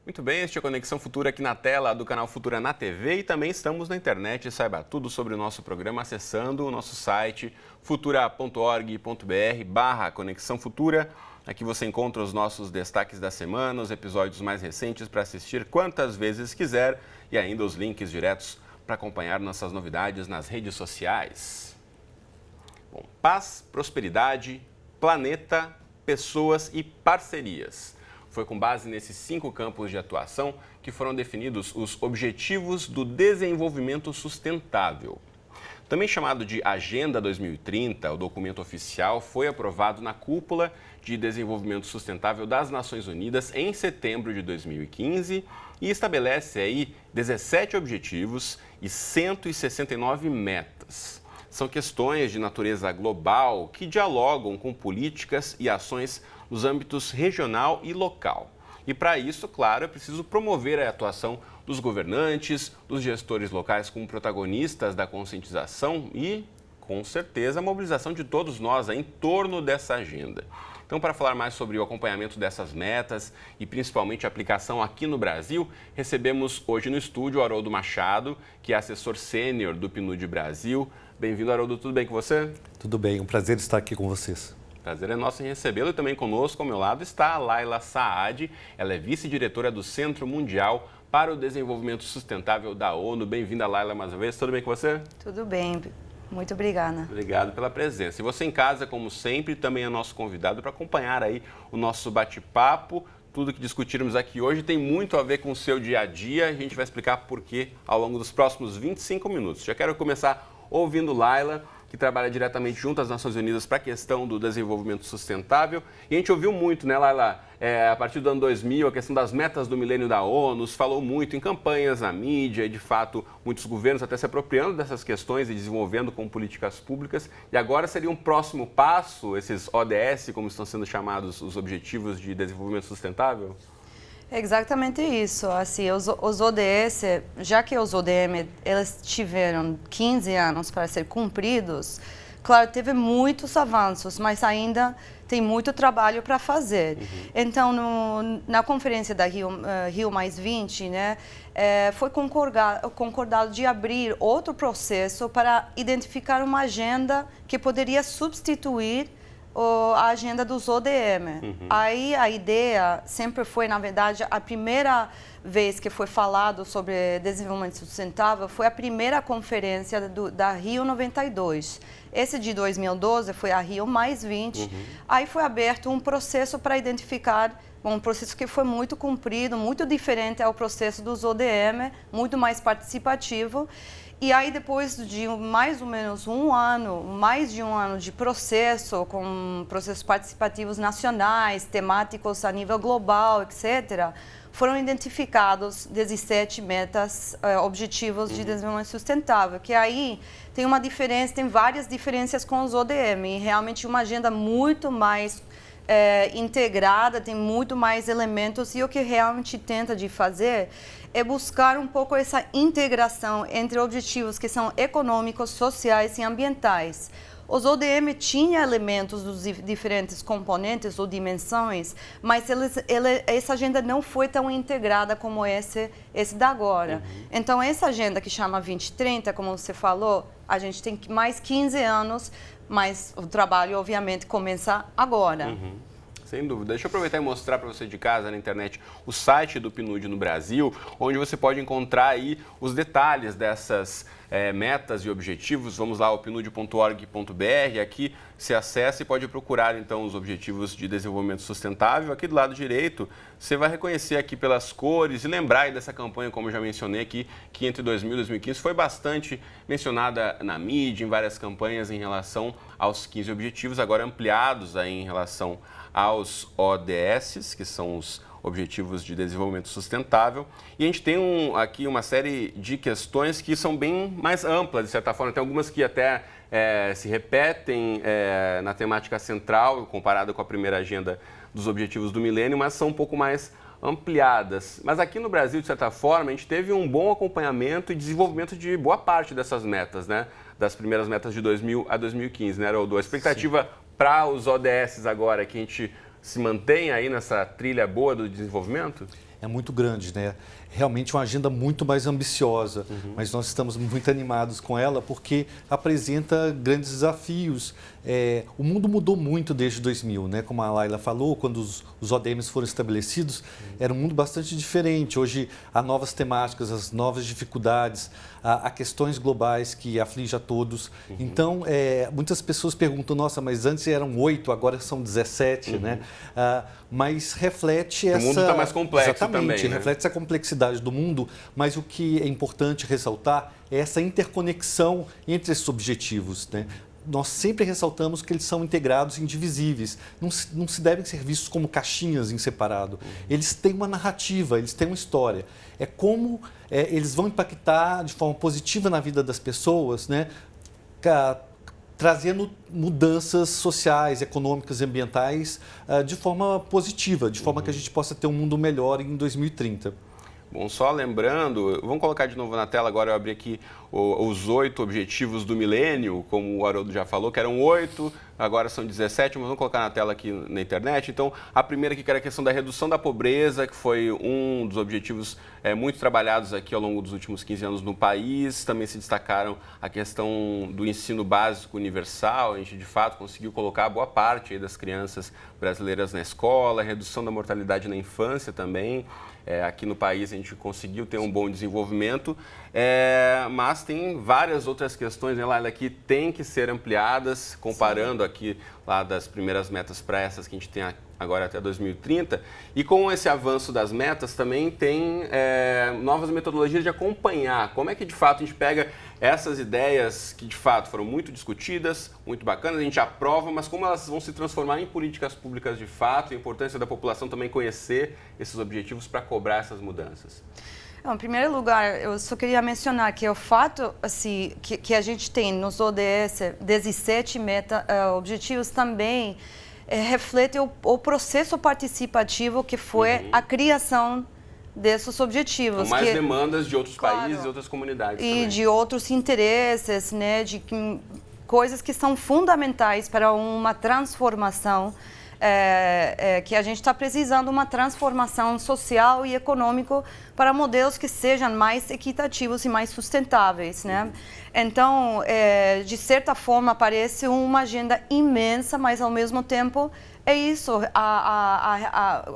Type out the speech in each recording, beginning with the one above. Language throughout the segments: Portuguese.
Muito bem, este é a Conexão Futura aqui na tela do canal Futura na TV e também estamos na internet. Saiba tudo sobre o nosso programa acessando o nosso site futura.org.br/Conexão Futura. Aqui você encontra os nossos destaques da semana, os episódios mais recentes para assistir quantas vezes quiser e ainda os links diretos para acompanhar nossas novidades nas redes sociais. Bom, paz, prosperidade, planeta, pessoas e parcerias. Foi com base nesses 5 campos de atuação que foram definidos os Objetivos do Desenvolvimento Sustentável. Também chamado de Agenda 2030, o documento oficial foi aprovado na Cúpula de Desenvolvimento Sustentável das Nações Unidas em setembro de 2015 e estabelece aí 17 objetivos e 169 metas. São questões de natureza global que dialogam com políticas e ações nos âmbitos regional e local. E para isso, claro, é preciso promover a atuação dos governantes, dos gestores locais como protagonistas da conscientização e, com certeza, a mobilização de todos nós em torno dessa agenda. Então, para falar mais sobre o acompanhamento dessas metas e principalmente a aplicação aqui no Brasil, recebemos hoje no estúdio o Haroldo Machado, que é assessor sênior do PNUD Brasil. Bem-vindo, Haroldo. Tudo bem com você? Tudo bem, um prazer estar aqui com vocês. Prazer é nosso em recebê-lo e também conosco, ao meu lado, está a Laila Saad. Ela é vice-diretora do Centro Mundial para o Desenvolvimento Sustentável da ONU. Bem-vinda, Laila, mais uma vez. Tudo bem com você? Tudo bem. Muito obrigada. Obrigado pela presença. E você em casa, como sempre, também é nosso convidado para acompanhar aí o nosso bate-papo. Tudo que discutirmos aqui hoje tem muito a ver com o seu dia a dia. A gente vai explicar por quê ao longo dos próximos 25 minutos. Já quero começar ouvindo Laila, que trabalha diretamente junto às Nações Unidas para a questão do desenvolvimento sustentável. E a gente ouviu muito, né, Laila, a partir do ano 2000, a questão das metas do milênio da ONU, se falou muito em campanhas, na mídia, e de fato muitos governos até se apropriando dessas questões e desenvolvendo como políticas públicas. E agora seria um próximo passo, esses ODS, como estão sendo chamados os Objetivos de Desenvolvimento Sustentável? É exatamente isso. Assim, os ODS, já que os ODM eles tiveram 15 anos para ser cumpridos, claro, teve muitos avanços, mas ainda tem muito trabalho para fazer. Então, na conferência da Rio+20, né, foi concordado de abrir outro processo para identificar uma agenda que poderia substituir a agenda dos ODM. Aí a ideia sempre foi, na verdade, a primeira vez que foi falado sobre desenvolvimento sustentável foi a primeira conferência da Rio 92. Esse de 2012 foi a Rio+20. Aí foi aberto um processo para identificar, um processo que foi muito cumprido, muito diferente ao processo dos ODM, muito mais participativo. E aí, depois de mais ou menos mais de um ano de processo, com processos participativos nacionais, temáticos a nível global, etc., foram identificados 17 metas, objetivos de desenvolvimento sustentável, que aí tem uma diferença, tem várias diferenças com os ODM, e realmente uma agenda muito mais integrada, tem muito mais elementos, e o que realmente tenta de fazer é buscar um pouco essa integração entre objetivos que são econômicos, sociais e ambientais. Os ODM tinham elementos dos diferentes componentes ou dimensões, mas essa agenda não foi tão integrada como esse da agora. Então, essa agenda que chama 2030, como você falou, a gente tem mais 15 anos, mas o trabalho, obviamente, começa agora. Sem dúvida. Deixa eu aproveitar e mostrar para você de casa na internet o site do PNUD no Brasil, onde você pode encontrar aí os detalhes dessas metas e objetivos. Vamos lá, o pnud.org.br, aqui se acessa e pode procurar então os Objetivos de Desenvolvimento Sustentável. Aqui do lado direito, você vai reconhecer aqui pelas cores e lembrar aí dessa campanha, como eu já mencionei aqui, que entre 2000 e 2015 foi bastante mencionada na mídia, em várias campanhas em relação aos 15 objetivos, agora ampliados aí em relação aos ODS, que são os Objetivos de Desenvolvimento Sustentável. E a gente tem aqui uma série de questões que são bem mais amplas, de certa forma. Tem algumas que até se repetem na temática central, comparada com a primeira agenda dos Objetivos do Milênio, mas são um pouco mais ampliadas. Mas aqui no Brasil, de certa forma, a gente teve um bom acompanhamento e desenvolvimento de boa parte dessas metas, né? Das primeiras metas de 2000 a 2015, né, Haroldo? A expectativa para os ODS agora, que a gente se mantém aí nessa trilha boa do desenvolvimento? É muito grande, né? Realmente uma agenda muito mais ambiciosa, mas nós estamos muito animados com ela porque apresenta grandes desafios. O mundo mudou muito desde 2000, né? Como a Laila falou, quando os ODMs foram estabelecidos, era um mundo bastante diferente. Hoje há novas temáticas, as novas dificuldades, há questões globais que afligem a todos. Então, muitas pessoas perguntam, nossa, mas antes eram 8, agora são 17, né? Mas reflete essa... O mundo está mais complexo. Exatamente, também, né? Reflete essa complexidade do mundo, mas o que é importante ressaltar é essa interconexão entre esses objetivos, né? Nós sempre ressaltamos que eles são integrados e indivisíveis, não se devem ser vistos como caixinhas em separado. Eles têm uma narrativa, eles têm uma história. É como eles vão impactar de forma positiva na vida das pessoas, né? Trazendo mudanças sociais, econômicas e ambientais de forma positiva, de forma que a gente possa ter um mundo melhor em 2030. Bom, só lembrando, vamos colocar de novo na tela agora, eu abri aqui os 8 objetivos do milênio, como o Haroldo já falou, que eram 8, agora são 17, mas vamos colocar na tela aqui na internet. Então, a primeira aqui que era a questão da redução da pobreza, que foi um dos objetivos muito trabalhados aqui ao longo dos últimos 15 anos no país. Também se destacaram a questão do ensino básico universal, a gente de fato conseguiu colocar boa parte aí das crianças brasileiras na escola, a redução da mortalidade na infância também. Aqui no país a gente conseguiu ter um bom desenvolvimento, mas tem várias outras questões, né, Laila, que têm que ser ampliadas, comparando aqui lá das primeiras metas para essas que a gente tem agora até 2030. E com esse avanço das metas também tem novas metodologias de acompanhar. Como é que de fato a gente pega essas ideias que de fato foram muito discutidas, muito bacanas, a gente aprova, mas como elas vão se transformar em políticas públicas de fato, a importância da população também conhecer esses objetivos para cobrar essas mudanças? Bom, em primeiro lugar, eu só queria mencionar que o fato assim, que a gente tem nos ODS 17 objetivos também reflete o processo participativo que foi a criação desses objetivos. São mais demandas de outros países e outras comunidades e também. de outros interesses, né, de coisas que são fundamentais para uma transformação, que a gente está precisando, uma transformação social e econômica para modelos que sejam mais equitativos e mais sustentáveis, né? Então, de certa forma, parece uma agenda imensa, mas ao mesmo tempo é isso,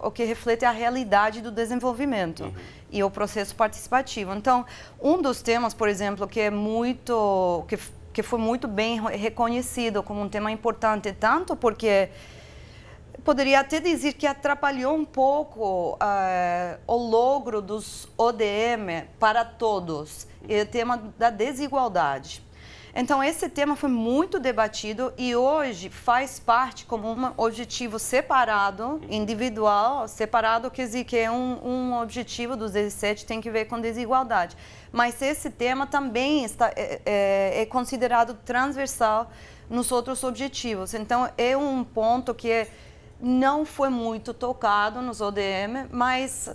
o que reflete a realidade do desenvolvimento e o processo participativo. Então, um dos temas, por exemplo, que foi muito bem reconhecido como um tema importante, tanto porque poderia até dizer que atrapalhou um pouco o logro dos ODM para todos, é o tema da desigualdade. Então, esse tema foi muito debatido e hoje faz parte como um objetivo separado, individual, separado, quer dizer que é um objetivo dos 17 tem que ver com desigualdade. Mas esse tema também é considerado transversal nos outros objetivos. Então, é um ponto que não foi muito tocado nos ODM, mas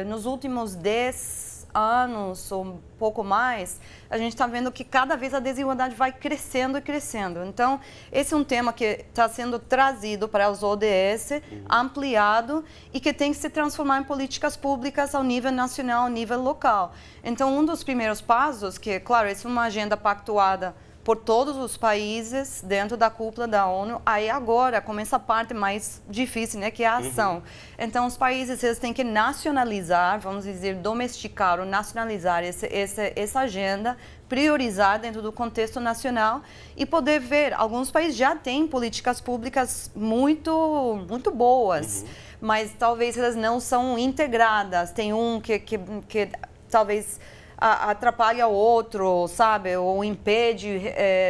nos últimos 10 anos ou um pouco mais, a gente está vendo que cada vez a desigualdade vai crescendo e crescendo. Então, esse é um tema que está sendo trazido para os ODS, ampliado e que tem que se transformar em políticas públicas ao nível nacional, ao nível local. Então, um dos primeiros passos, que, claro, essa é uma agenda pactuada por todos os países dentro da cúpula da ONU, aí agora começa a parte mais difícil, né, que é a ação. Então, os países eles têm que nacionalizar, vamos dizer, domesticar ou nacionalizar essa agenda, priorizar dentro do contexto nacional e poder ver, alguns países já têm políticas públicas muito boas, mas talvez elas não são integradas. Tem um que talvez atrapalha o outro, sabe? Ou impede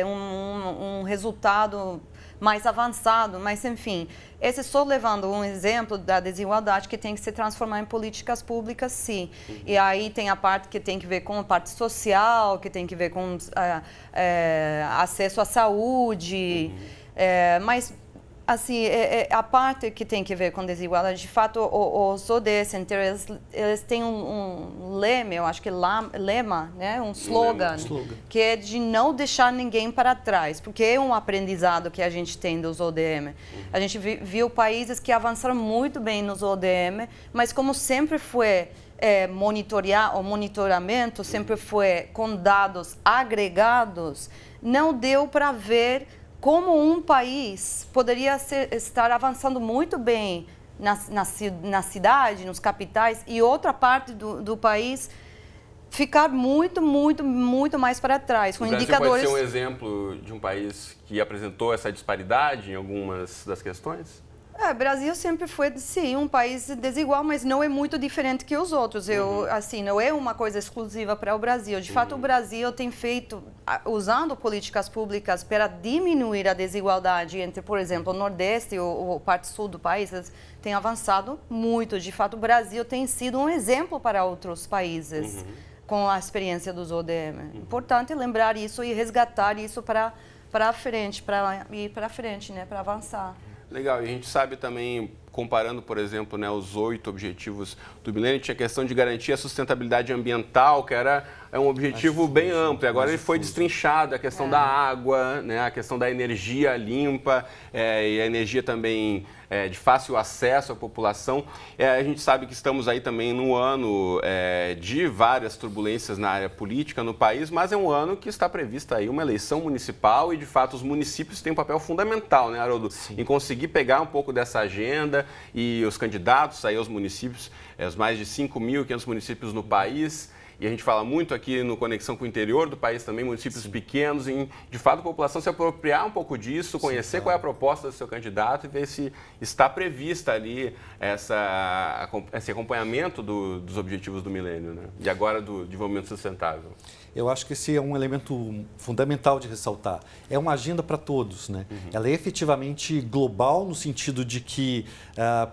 um resultado mais avançado. Mas, enfim, esse só levando um exemplo da desigualdade que tem que se transformar em políticas públicas, sim. E aí tem a parte que tem que ver com a parte social, que tem que ver com acesso à saúde, mas assim, a parte que tem que ver com desigualdade, de fato, os ODS inteiros, eles têm um lema, eu acho que lema, né? Um slogan, que é de não deixar ninguém para trás, porque é um aprendizado que a gente tem dos ODM. A gente viu países que avançaram muito bem nos ODM, mas como sempre foi o monitoramento sempre foi com dados agregados, não deu para ver como um país poderia estar avançando muito bem na cidade, nos capitais, e outra parte do país ficar muito mais para trás, com o Brasil indicadores... pode ser um exemplo de um país que apresentou essa disparidade em algumas das questões? O Brasil sempre foi, sim, um país desigual, mas não é muito diferente que os outros. Assim, não é uma coisa exclusiva para o Brasil. De fato, o Brasil tem feito, usando políticas públicas para diminuir a desigualdade entre, por exemplo, o Nordeste ou parte Sul do país, tem avançado muito. De fato, o Brasil tem sido um exemplo para outros países com a experiência dos ODM. Importante lembrar isso e resgatar isso para frente, para ir para frente, né, para avançar. Legal, e a gente sabe também, comparando, por exemplo, né, os 8 objetivos do milênio, tinha a questão de garantir a sustentabilidade ambiental, que era um objetivo bem amplo, e agora ele foi destrinchado, a questão da água, né, a questão da energia limpa e a energia também de fácil acesso à população. A gente sabe que estamos aí também num ano de várias turbulências na área política no país, mas é um ano que está prevista aí uma eleição municipal e, de fato, os municípios têm um papel fundamental, né, Haroldo, em conseguir pegar um pouco dessa agenda e os candidatos aí aos municípios, os mais de 5.500 municípios no país. E a gente fala muito aqui no Conexão com o interior do país também, municípios pequenos, em, de fato, a população se apropriar um pouco disso, conhecer qual é a proposta do seu candidato e ver se está prevista ali esse acompanhamento dos objetivos do milênio, né? E agora do desenvolvimento sustentável. Eu acho que esse é um elemento fundamental de ressaltar. É uma agenda para todos, né? Ela é efetivamente global no sentido de que,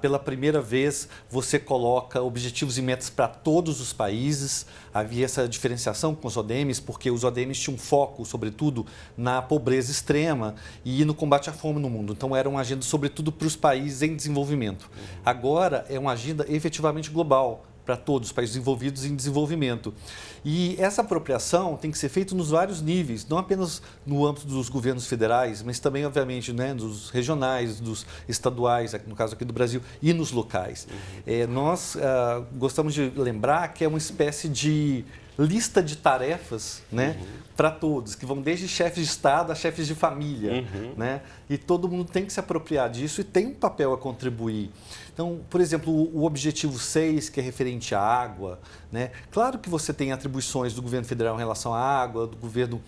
pela primeira vez, você coloca objetivos e metas para todos os países. Havia essa diferenciação com os ODMs, porque os ODMs tinham foco, sobretudo, na pobreza extrema e no combate à fome no mundo. Então, era uma agenda, sobretudo, para os países em desenvolvimento. Agora, é uma agenda efetivamente global, para todos os países desenvolvidos em desenvolvimento. E essa apropriação tem que ser feita nos vários níveis, não apenas no âmbito dos governos federais, mas também, obviamente, né, dos regionais, dos estaduais, no caso aqui do Brasil, e nos locais. Nós gostamos de lembrar que é uma espécie de lista de tarefas, né, para todos, que vão desde chefes de Estado a chefes de família, né? E todo mundo tem que se apropriar disso e tem um papel a contribuir. Então, por exemplo, o objetivo 6, que é referente à água, né? Claro que você tem atribuições do governo federal em relação à água, do governo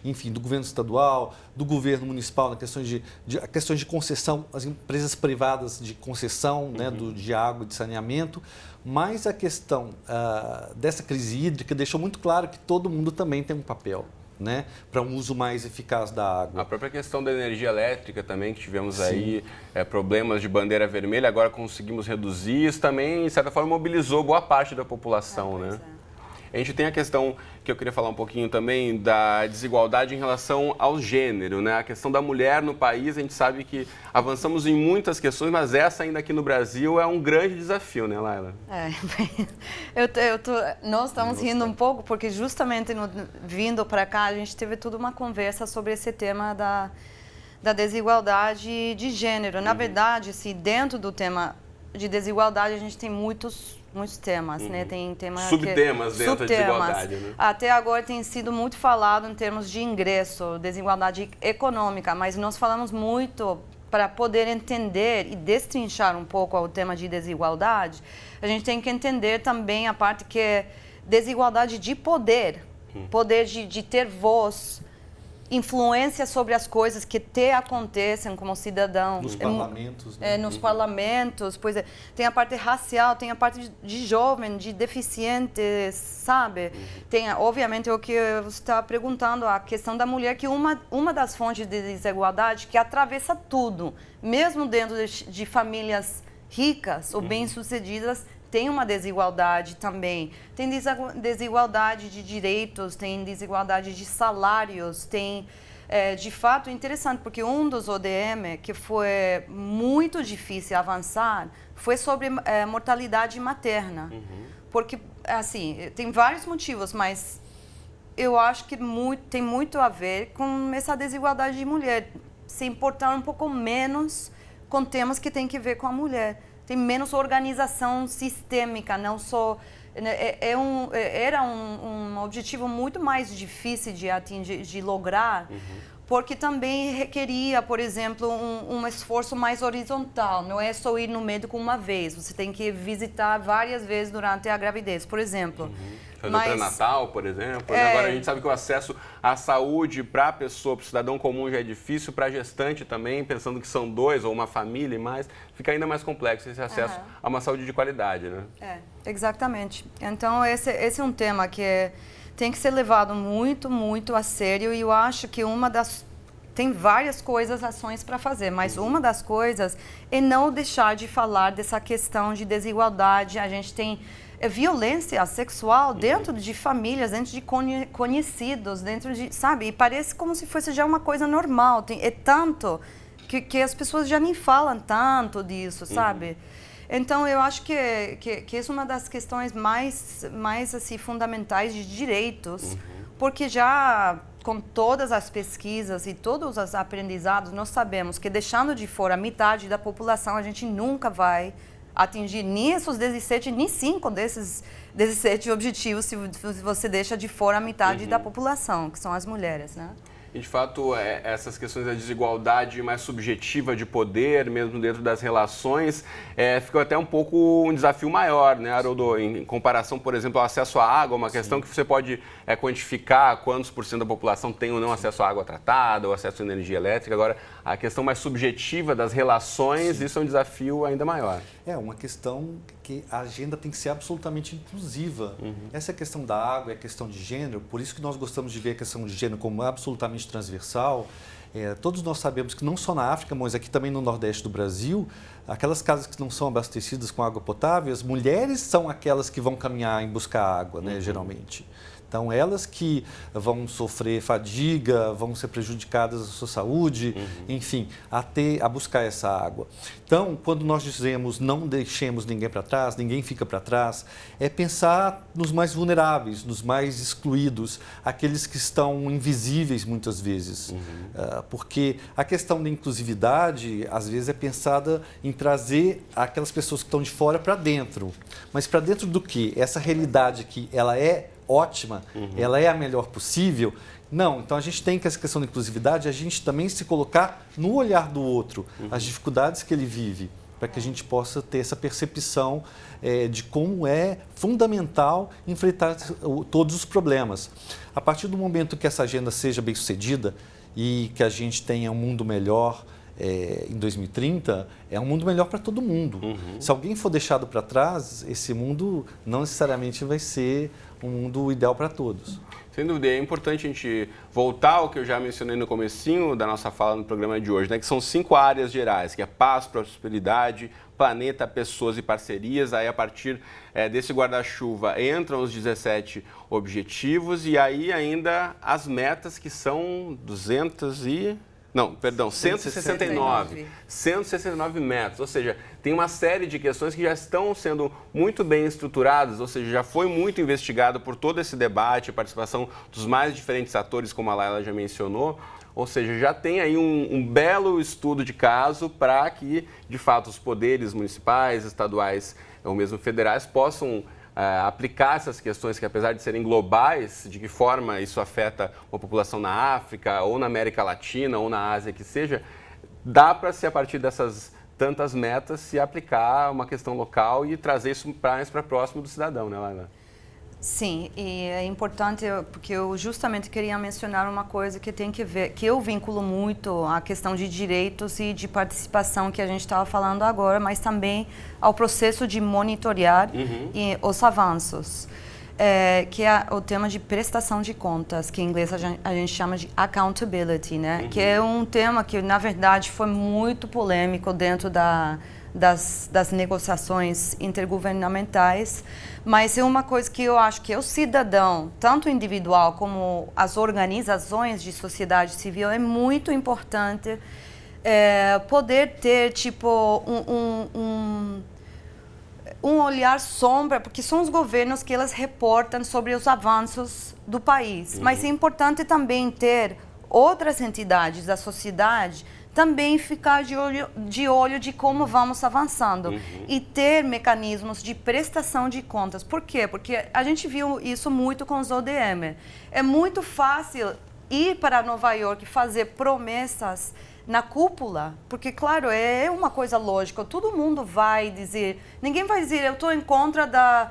enfim, do governo estadual, do governo municipal, na questões de concessão, as empresas privadas de concessão, né, de água e de saneamento, mas a questão dessa crise hídrica deixou muito claro que todo mundo também tem um papel, né, para um uso mais eficaz da água. A própria questão da energia elétrica também, que tivemos aí problemas de bandeira vermelha, agora conseguimos reduzir, isso também, de certa forma, mobilizou boa parte da população, né? A gente tem a questão que eu queria falar um pouquinho também da desigualdade em relação ao gênero, né? A questão da mulher no país, a gente sabe que avançamos em muitas questões, mas essa ainda aqui no Brasil é um grande desafio, né, Laila? Nós estamos rindo um pouco porque justamente vindo para cá a gente teve toda uma conversa sobre esse tema da desigualdade de gênero. Na verdade, se dentro do tema de desigualdade a gente tem muitos temas, né? Tem temas subtemas dentro da desigualdade, né? Até agora tem sido muito falado em termos de ingresso, desigualdade econômica, mas nós falamos muito para poder entender e destrinchar um pouco o tema de desigualdade. A gente tem que entender também a parte que é desigualdade de poder, poder de ter voz, influência sobre as coisas que acontecem como cidadão. Nos parlamentos. Né? Nos parlamentos, pois tem a parte racial, tem a parte de jovem, de deficientes, sabe? Tem, obviamente, o que você está perguntando, a questão da mulher, que uma das fontes de desigualdade que atravessa tudo, mesmo dentro de famílias ricas ou bem-sucedidas, tem uma desigualdade também. Tem desigualdade de direitos, tem desigualdade de salários, tem de fato, interessante, porque um dos ODM que foi muito difícil avançar foi sobre mortalidade materna. Porque, assim, tem vários motivos, mas eu acho que tem muito a ver com essa desigualdade de mulher. Se importar um pouco menos com temas que tem que ver com a mulher. Tem menos organização sistêmica, não só... Era um objetivo muito mais difícil de atingir, de lograr, porque também requeria, por exemplo, um esforço mais horizontal. Não é só ir no médico uma vez, você tem que visitar várias vezes durante a gravidez, por exemplo. Fazer pré-natal, por exemplo. Agora a gente sabe que o acesso à saúde para a pessoa, para o cidadão comum já é difícil, para a gestante também, pensando que são 2 ou uma família e mais, fica ainda mais complexo esse acesso a uma saúde de qualidade, né? Exatamente. Então esse é um tema que tem que ser levado muito, muito a sério, e eu acho que tem várias ações para fazer, mas uma das coisas é não deixar de falar dessa questão de desigualdade. A gente tem violência sexual dentro de famílias, dentro de conhecidos, dentro de, sabe? E parece como se fosse já uma coisa normal. É tanto que as pessoas já nem falam tanto disso, sabe? Então, eu acho que essa é uma das questões mais assim, fundamentais de direitos, porque já com todas as pesquisas e todos os aprendizados, nós sabemos que deixando de fora metade da população, a gente nunca vai atingir nem esses 17, nem 5 desses 17 objetivos se você deixa de fora a metade da população, que são as mulheres, né? E, de fato, essas questões da desigualdade mais subjetiva de poder, mesmo dentro das relações, ficou até um pouco um desafio maior, né, Haroldo? Em comparação, por exemplo, ao acesso à água, uma questão que você pode quantificar quantos por cento da população tem ou não acesso à água tratada ou acesso à energia elétrica. Agora, a questão mais subjetiva das relações, isso é um desafio ainda maior. É uma questão que a agenda tem que ser absolutamente inclusiva. Essa questão da água, a questão de gênero, por isso que nós gostamos de ver a questão de gênero como absolutamente transversal. Todos nós sabemos que não só na África, mas aqui também no Nordeste do Brasil, aquelas casas que não são abastecidas com água potável, as mulheres são aquelas que vão caminhar em buscar água, né, geralmente. Então, elas que vão sofrer fadiga, vão ser prejudicadas a sua saúde, enfim, a buscar essa água. Então, quando nós dizemos não deixemos ninguém para trás, ninguém fica para trás, é pensar nos mais vulneráveis, nos mais excluídos, aqueles que estão invisíveis muitas vezes. Porque a questão da inclusividade, às vezes, é pensada em trazer aquelas pessoas que estão de fora para dentro. Mas para dentro do quê? Essa realidade que ela é ótima, ela é a melhor possível? Não, então a gente tem que essa questão da inclusividade, a gente também se colocar no olhar do outro, as dificuldades que ele vive, para que a gente possa ter essa percepção de como é fundamental enfrentar todos os problemas. A partir do momento que essa agenda seja bem sucedida e que a gente tenha um mundo melhor em 2030, é um mundo melhor para todo mundo. Se alguém for deixado para trás, esse mundo não necessariamente vai ser um mundo ideal para todos. Sem dúvida, é importante a gente voltar ao que eu já mencionei no comecinho da nossa fala no programa de hoje, né, que são 5 áreas gerais, que é paz, prosperidade, planeta, pessoas e parcerias. Aí, a partir desse guarda-chuva, entram os 17 objetivos e aí ainda as metas, que são 169. 169 metros, ou seja, tem uma série de questões que já estão sendo muito bem estruturadas, ou seja, já foi muito investigado por todo esse debate, a participação dos mais diferentes atores, como a Laila já mencionou, ou seja, já tem aí um belo estudo de caso para que, de fato, os poderes municipais, estaduais ou mesmo federais possam aplicar essas questões que, apesar de serem globais, de que forma isso afeta uma população na África, ou na América Latina, ou na Ásia, que seja, dá para se, a partir dessas tantas metas, se aplicar uma questão local e trazer isso mais para próximo do cidadão, né, Laila? Sim, e é importante porque eu justamente queria mencionar uma coisa que tem que ver, que eu vinculo muito à questão de direitos e de participação que a gente estava falando agora, mas também ao processo de monitorar os avanços, que é o tema de prestação de contas, que em inglês a gente chama de accountability, né? Que é um tema que, na verdade, foi muito polêmico dentro das negociações intergovernamentais, mas é uma coisa que eu acho que o cidadão, tanto individual como as organizações de sociedade civil, é muito importante poder ter tipo um olhar sombra, porque são os governos que eles reportam sobre os avanços do país. Mas é importante também ter outras entidades da sociedade também ficar de olho de como vamos avançando e ter mecanismos de prestação de contas. Por quê? Porque a gente viu isso muito com os ODM. É muito fácil ir para Nova York e fazer promessas na cúpula, porque, claro, é uma coisa lógica, todo mundo vai dizer, ninguém vai dizer, eu estou em contra da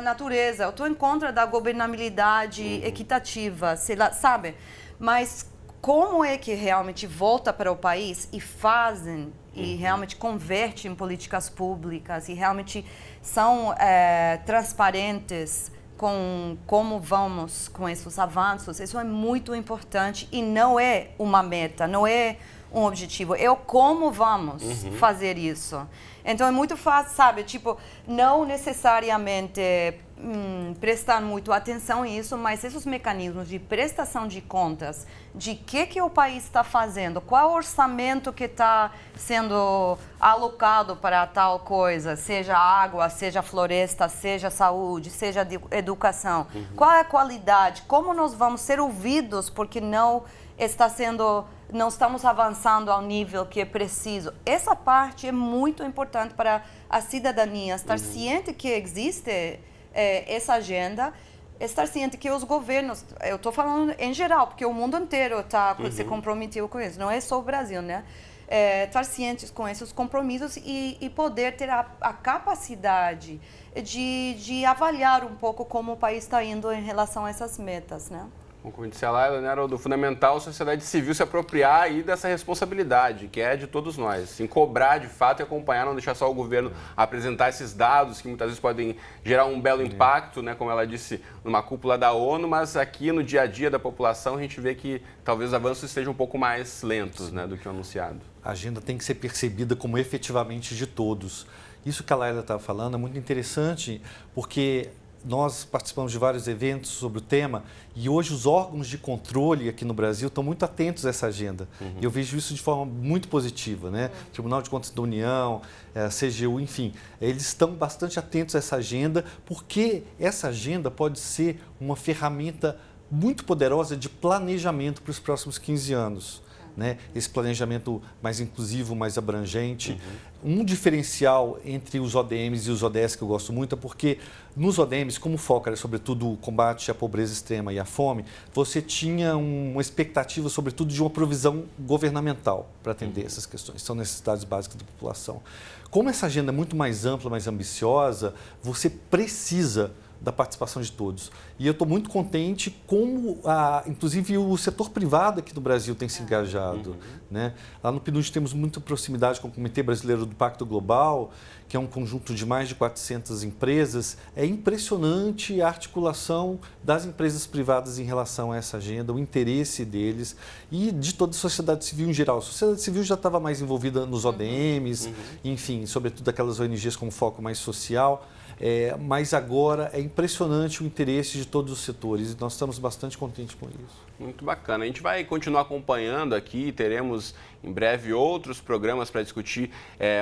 natureza, eu estou em contra da governabilidade equitativa, sei lá, sabe? Mas como é que realmente volta para o país e fazem, e realmente convertem em políticas públicas, e realmente são transparentes com como vamos com esses avanços, isso é muito importante e não é uma meta, não é um objetivo, é o como vamos fazer isso. Então é muito fácil, sabe, tipo, não necessariamente prestar muito atenção a isso, mas esses mecanismos de prestação de contas, de que o país está fazendo, qual o orçamento que está sendo alocado para tal coisa, seja água, seja floresta, seja saúde, seja educação, qual é a qualidade, como nós vamos ser ouvidos porque não estamos avançando ao nível que é preciso. Essa parte é muito importante para a cidadania, estar ciente que existe essa agenda, estar ciente que os governos, eu estou falando em geral, porque o mundo inteiro se comprometeu com isso, não é só o Brasil, né? Estar cientes com esses compromissos e poder ter a capacidade de avaliar um pouco como o país está indo em relação a essas metas, né? Como disse a Laila, né, era do fundamental a sociedade civil se apropriar aí dessa responsabilidade, que é de todos nós, em cobrar de fato e acompanhar, não deixar só o governo apresentar esses dados que muitas vezes podem gerar um belo impacto, né, como ela disse, numa cúpula da ONU, mas aqui no dia a dia da população a gente vê que talvez os avanços estejam um pouco mais lentos, né, do que o anunciado. A agenda tem que ser percebida como efetivamente de todos. Isso que a Laila estava falando é muito interessante, porque nós participamos de vários eventos sobre o tema e hoje os órgãos de controle aqui no Brasil estão muito atentos a essa agenda. E eu vejo isso de forma muito positiva, né? Tribunal de Contas da União, CGU, enfim, eles estão bastante atentos a essa agenda porque essa agenda pode ser uma ferramenta muito poderosa de planejamento para os próximos 15 anos. Né? Esse planejamento mais inclusivo, mais abrangente. Um diferencial entre os ODMs e os ODS que eu gosto muito é porque nos ODMs, como o foco era sobretudo o combate à pobreza extrema e à fome, você tinha uma expectativa sobretudo de uma provisão governamental para atender essas questões, são necessidades básicas da população. Como essa agenda é muito mais ampla, mais ambiciosa, você precisa da participação de todos. E eu estou muito contente como, inclusive, o setor privado aqui no Brasil tem se engajado. Né? Lá no PNUD temos muita proximidade com o Comitê Brasileiro do Pacto Global, que é um conjunto de mais de 400 empresas. É impressionante a articulação das empresas privadas em relação a essa agenda, o interesse deles e de toda a sociedade civil em geral. A sociedade civil já estava mais envolvida nos ODMs, enfim, sobretudo aquelas ONGs com foco mais social. Mas agora é impressionante o interesse de todos os setores e nós estamos bastante contentes com isso. Muito bacana. A gente vai continuar acompanhando aqui, teremos em breve outros programas para discutir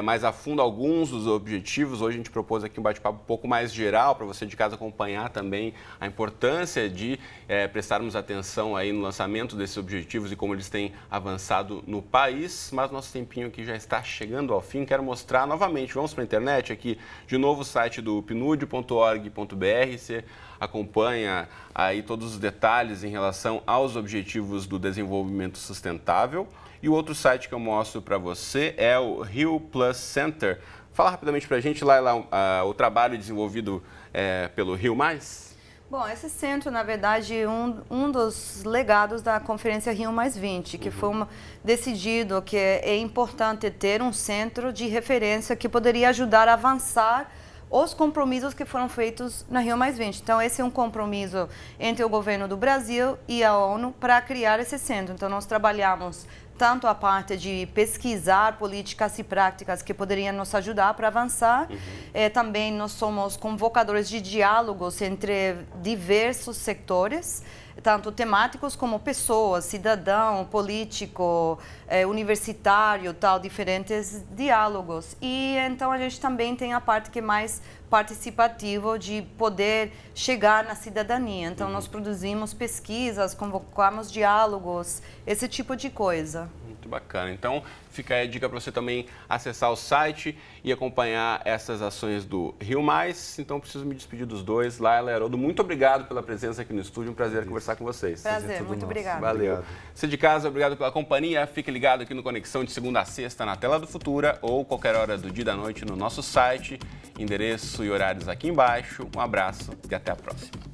mais a fundo alguns dos objetivos. Hoje a gente propôs aqui um bate-papo um pouco mais geral para você de casa acompanhar também a importância de prestarmos atenção aí no lançamento desses objetivos e como eles têm avançado no país. Mas nosso tempinho aqui já está chegando ao fim. Quero mostrar novamente, vamos para a internet aqui, de novo o site do pnud.org.br. Você acompanha aí todos os detalhes em relação aos objetivos do desenvolvimento sustentável. E o outro site que eu mostro para você é o Rio Plus Center. Fala rapidamente para a gente, Laila, o trabalho desenvolvido pelo Rio Mais. Bom, esse centro, na verdade, é um dos legados da Conferência Rio Mais 20, que foi decidido que é importante ter um centro de referência que poderia ajudar a avançar os compromissos que foram feitos na Rio Mais 20. Então, esse é um compromisso entre o governo do Brasil e a ONU para criar esse centro. Então, nós trabalhamos tanto a parte de pesquisar políticas e práticas que poderiam nos ajudar para avançar. Também nós somos convocadores de diálogos entre diversos setores, tanto temáticos como pessoas, cidadão, político, universitário, tal, diferentes diálogos. E então a gente também tem a parte que é mais participativa de poder chegar na cidadania. Então nós produzimos pesquisas, convocamos diálogos, esse tipo de coisa. Muito bacana. Então, fica aí a dica para você também acessar o site e acompanhar essas ações do Rio Mais. Então, preciso me despedir dos dois. Laila e Haroldo, muito obrigado pela presença aqui no estúdio. Um prazer conversar com vocês. Prazer, muito obrigado. Valeu. Você de casa, obrigado pela companhia. Fique ligado aqui no Conexão de segunda a sexta na tela do Futura ou qualquer hora do dia e da noite no nosso site. Endereço e horários aqui embaixo. Um abraço e até a próxima.